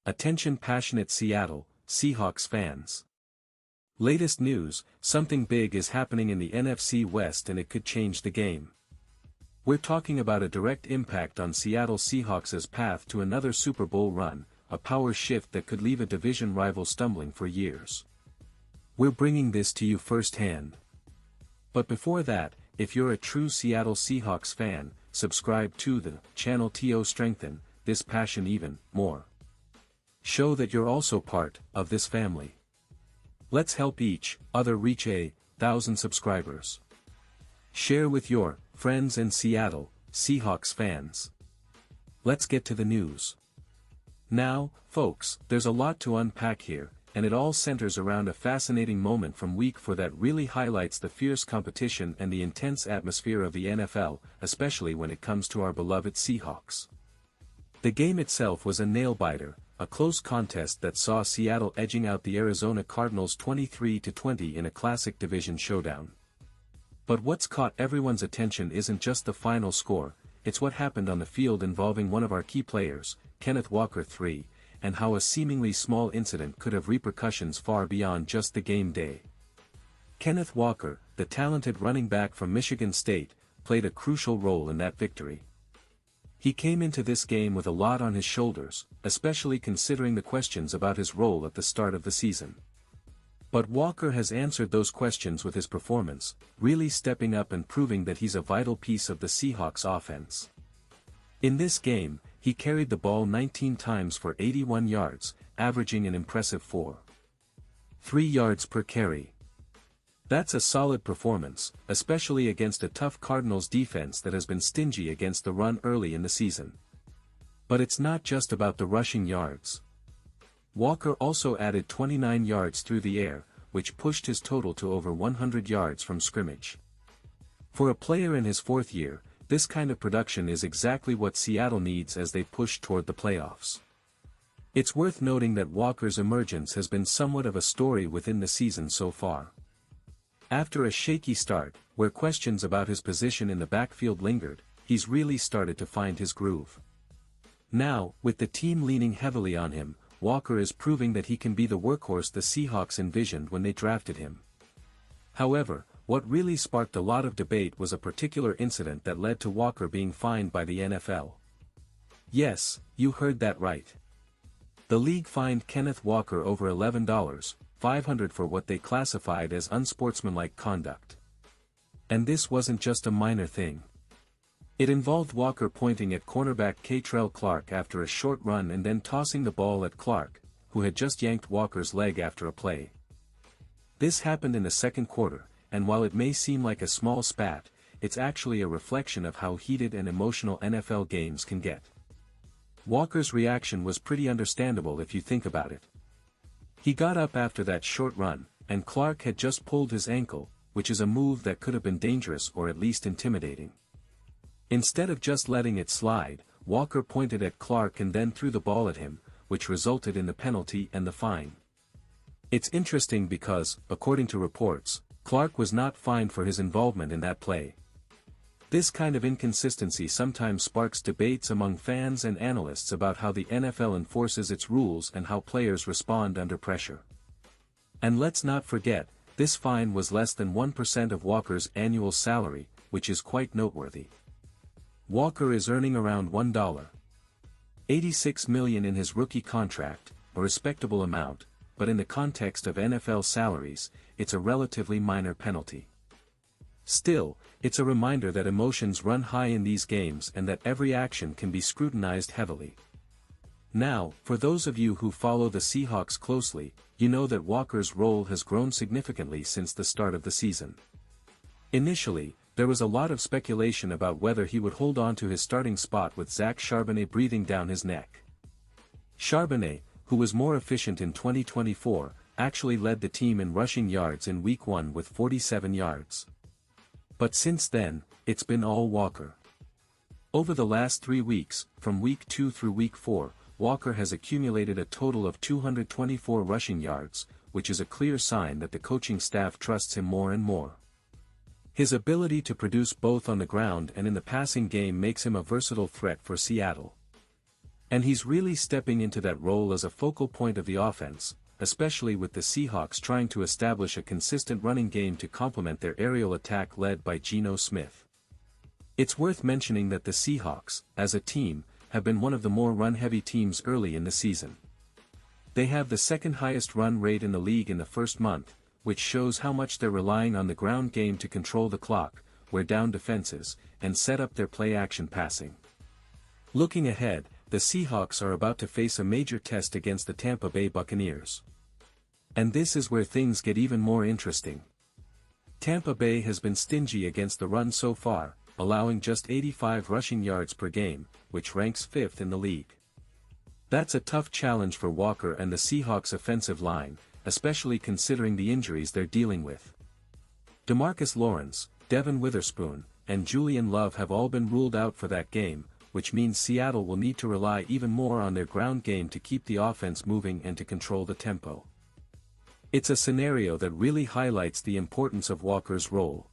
Attention passionate Seattle Seahawks fans. Latest news, something big is happening in the NFC West and it could change the game. We're talking about a direct impact on Seattle Seahawks' path to another Super Bowl run, a power shift that could leave a division rival stumbling for years. We're bringing this to you firsthand. But before that, if you're a true Seattle Seahawks fan, subscribe to the channel to strengthen this passion even more. Show that you're also part of this family. Let's help each other reach 1,000 subscribers. Share with your friends and Seattle Seahawks fans. Let's get to the news. Now, folks, there's a lot to unpack here, and it all centers around a fascinating moment from Week 4 that really highlights the fierce competition and the intense atmosphere of the NFL, especially when it comes to our beloved Seahawks. The game itself was a nail-biter, a close contest that saw Seattle edging out the Arizona Cardinals 23-20 in a classic division showdown. But what's caught everyone's attention isn't just the final score, it's what happened on the field involving one of our key players, Kenneth Walker III, and how a seemingly small incident could have repercussions far beyond just the game day. Kenneth Walker, the talented running back from Michigan State, played a crucial role in that victory. He came into this game with a lot on his shoulders, especially considering the questions about his role at the start of the season. But Walker has answered those questions with his performance, really stepping up and proving that he's a vital piece of the Seahawks offense. In this game, he carried the ball 19 times for 81 yards, averaging an impressive 4.3 yards per carry. That's a solid performance, especially against a tough Cardinals defense that has been stingy against the run early in the season. But it's not just about the rushing yards. Walker also added 29 yards through the air, which pushed his total to over 100 yards from scrimmage. For a player in his fourth year, this kind of production is exactly what Seattle needs as they push toward the playoffs. It's worth noting that Walker's emergence has been somewhat of a story within the season so far. After a shaky start, where questions about his position in the backfield lingered, he's really started to find his groove. Now, with the team leaning heavily on him, Walker is proving that he can be the workhorse the Seahawks envisioned when they drafted him. However, what really sparked a lot of debate was a particular incident that led to Walker being fined by the NFL. Yes, you heard that right. The league fined Kenneth Walker over $11,500 for what they classified as unsportsmanlike conduct. And this wasn't just a minor thing. It involved Walker pointing at cornerback Keitrell Clark after a short run and then tossing the ball at Clark, who had just yanked Walker's leg after a play. This happened in the second quarter, and while it may seem like a small spat, it's actually a reflection of how heated and emotional NFL games can get. Walker's reaction was pretty understandable if you think about it. He got up after that short run, and Clark had just pulled his ankle, which is a move that could have been dangerous or at least intimidating. Instead of just letting it slide, Walker pointed at Clark and then threw the ball at him, which resulted in the penalty and the fine. It's interesting because, according to reports, Clark was not fined for his involvement in that play. This kind of inconsistency sometimes sparks debates among fans and analysts about how the NFL enforces its rules and how players respond under pressure. And let's not forget, this fine was less than 1% of Walker's annual salary, which is quite noteworthy. Walker is earning around $1.86 million in his rookie contract, a respectable amount, but in the context of NFL salaries, it's a relatively minor penalty. Still, it's a reminder that emotions run high in these games and that every action can be scrutinized heavily. Now, for those of you who follow the Seahawks closely, you know that Walker's role has grown significantly since the start of the season. Initially, there was a lot of speculation about whether he would hold on to his starting spot with Zach Charbonnet breathing down his neck. Charbonnet, who was more efficient in 2024, actually led the team in rushing yards in Week 1 with 47 yards. But since then, it's been all Walker. Over the last 3 weeks, from Week 2 through Week 4, Walker has accumulated a total of 224 rushing yards, which is a clear sign that the coaching staff trusts him more and more. His ability to produce both on the ground and in the passing game makes him a versatile threat for Seattle. And he's really stepping into that role as a focal point of the offense, especially with the Seahawks trying to establish a consistent running game to complement their aerial attack led by Geno Smith. It's worth mentioning that the Seahawks, as a team, have been one of the more run-heavy teams early in the season. They have the second highest run rate in the league in the first month, which shows how much they're relying on the ground game to control the clock, wear down defenses, and set up their play-action passing. Looking ahead, the Seahawks are about to face a major test against the Tampa Bay Buccaneers. And this is where things get even more interesting. Tampa Bay has been stingy against the run so far, allowing just 85 rushing yards per game, which ranks 5th in the league. That's a tough challenge for Walker and the Seahawks offensive line, especially considering the injuries they're dealing with. DeMarcus Lawrence, Devin Witherspoon, and Julian Love have all been ruled out for that game, which means Seattle will need to rely even more on their ground game to keep the offense moving and to control the tempo. It's a scenario that really highlights the importance of Walker's role.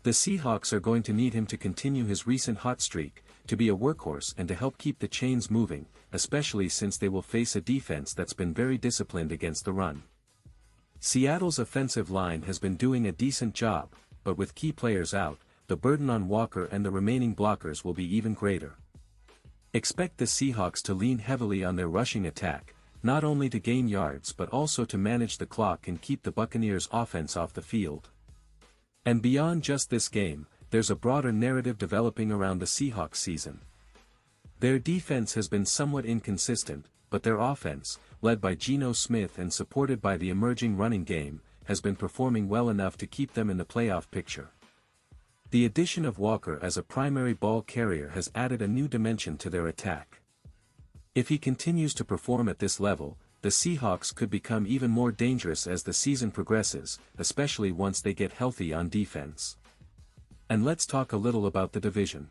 The Seahawks are going to need him to continue his recent hot streak, to be a workhorse and to help keep the chains moving, especially since they will face a defense that's been very disciplined against the run. Seattle's offensive line has been doing a decent job, but with key players out, the burden on Walker and the remaining blockers will be even greater. Expect the Seahawks to lean heavily on their rushing attack, not only to gain yards but also to manage the clock and keep the Buccaneers' offense off the field. And beyond just this game, there's a broader narrative developing around the Seahawks season. Their defense has been somewhat inconsistent, but their offense, led by Geno Smith and supported by the emerging running game, has been performing well enough to keep them in the playoff picture. The addition of Walker as a primary ball carrier has added a new dimension to their attack. If he continues to perform at this level, the Seahawks could become even more dangerous as the season progresses, especially once they get healthy on defense. And let's talk a little about the division.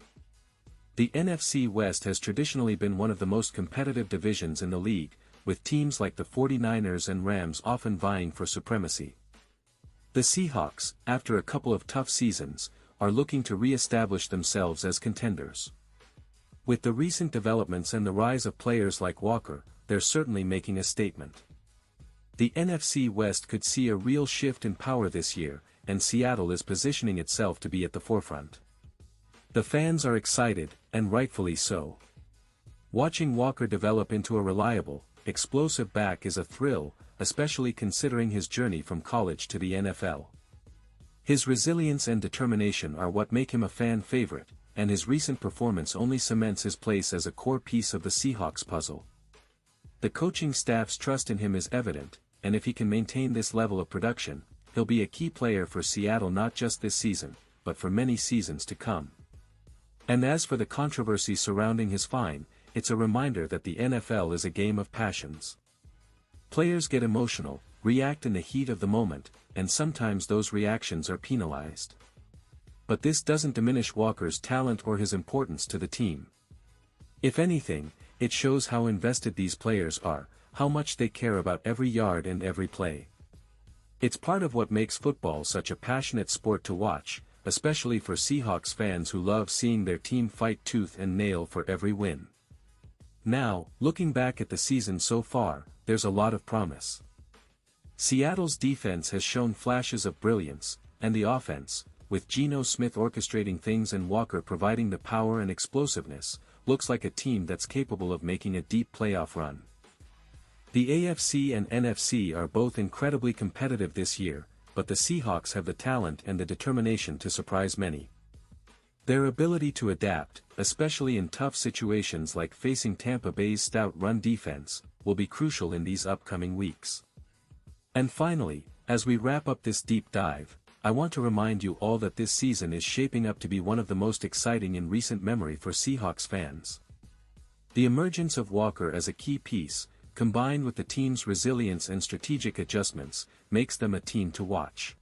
The NFC West has traditionally been one of the most competitive divisions in the league, with teams like the 49ers and Rams often vying for supremacy. The Seahawks, after a couple of tough seasons, are looking to re-establish themselves as contenders. With the recent developments and the rise of players like Walker, they're certainly making a statement. The NFC West could see a real shift in power this year, and Seattle is positioning itself to be at the forefront. The fans are excited, and rightfully so. Watching Walker develop into a reliable, explosive back is a thrill, especially considering his journey from college to the NFL. His resilience and determination are what make him a fan favorite, and his recent performance only cements his place as a core piece of the Seahawks puzzle. The coaching staff's trust in him is evident, and if he can maintain this level of production, he'll be a key player for Seattle not just this season, but for many seasons to come. And as for the controversy surrounding his fine, it's a reminder that the NFL is a game of passions. Players get emotional, react in the heat of the moment, and sometimes those reactions are penalized. But this doesn't diminish Walker's talent or his importance to the team. If anything, it shows how invested these players are, how much they care about every yard and every play. It's part of what makes football such a passionate sport to watch, especially for Seahawks fans who love seeing their team fight tooth and nail for every win. Now, looking back at the season so far, there's a lot of promise. Seattle's defense has shown flashes of brilliance, and the offense, with Geno Smith orchestrating things and Walker providing the power and explosiveness, looks like a team that's capable of making a deep playoff run. The AFC and NFC are both incredibly competitive this year, but the Seahawks have the talent and the determination to surprise many. Their ability to adapt, especially in tough situations like facing Tampa Bay's stout run defense, will be crucial in these upcoming weeks. And finally, as we wrap up this deep dive, I want to remind you all that this season is shaping up to be one of the most exciting in recent memory for Seahawks fans. The emergence of Walker as a key piece, combined with the team's resilience and strategic adjustments, makes them a team to watch.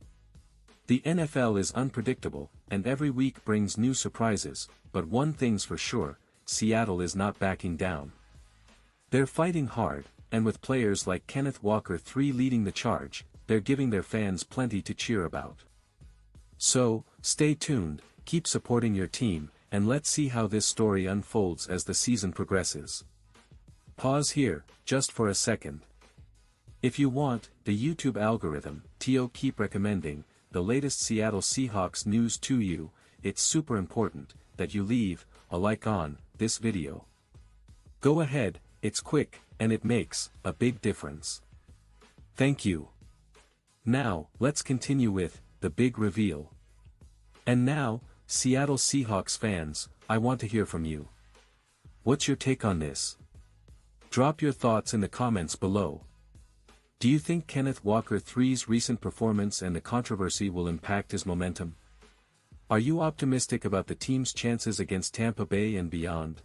The NFL is unpredictable, and every week brings new surprises, but one thing's for sure, Seattle is not backing down. They're fighting hard, and with players like Kenneth Walker III leading the charge, they're giving their fans plenty to cheer about. So, stay tuned, keep supporting your team, and let's see how this story unfolds as the season progresses. Pause here, just for a second. If you want, the YouTube algorithm, to keep recommending, the latest Seattle Seahawks news to you, it's super important, that you leave, a like on, this video. Go ahead, it's quick, and it makes, a big difference. Thank you. Now, let's continue with, the big reveal. And now, Seattle Seahawks fans, I want to hear from you. What's your take on this? Drop your thoughts in the comments below. Do you think Kenneth Walker III's recent performance and the controversy will impact his momentum? Are you optimistic about the team's chances against Tampa Bay and beyond?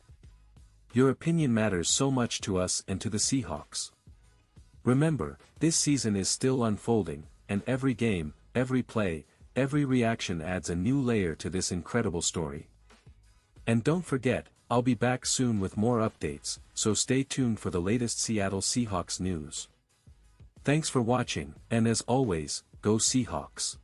Your opinion matters so much to us and to the Seahawks. Remember, this season is still unfolding, and every game, every play, every reaction adds a new layer to this incredible story. And don't forget, I'll be back soon with more updates, so stay tuned for the latest Seattle Seahawks news. Thanks for watching, and as always, go Seahawks!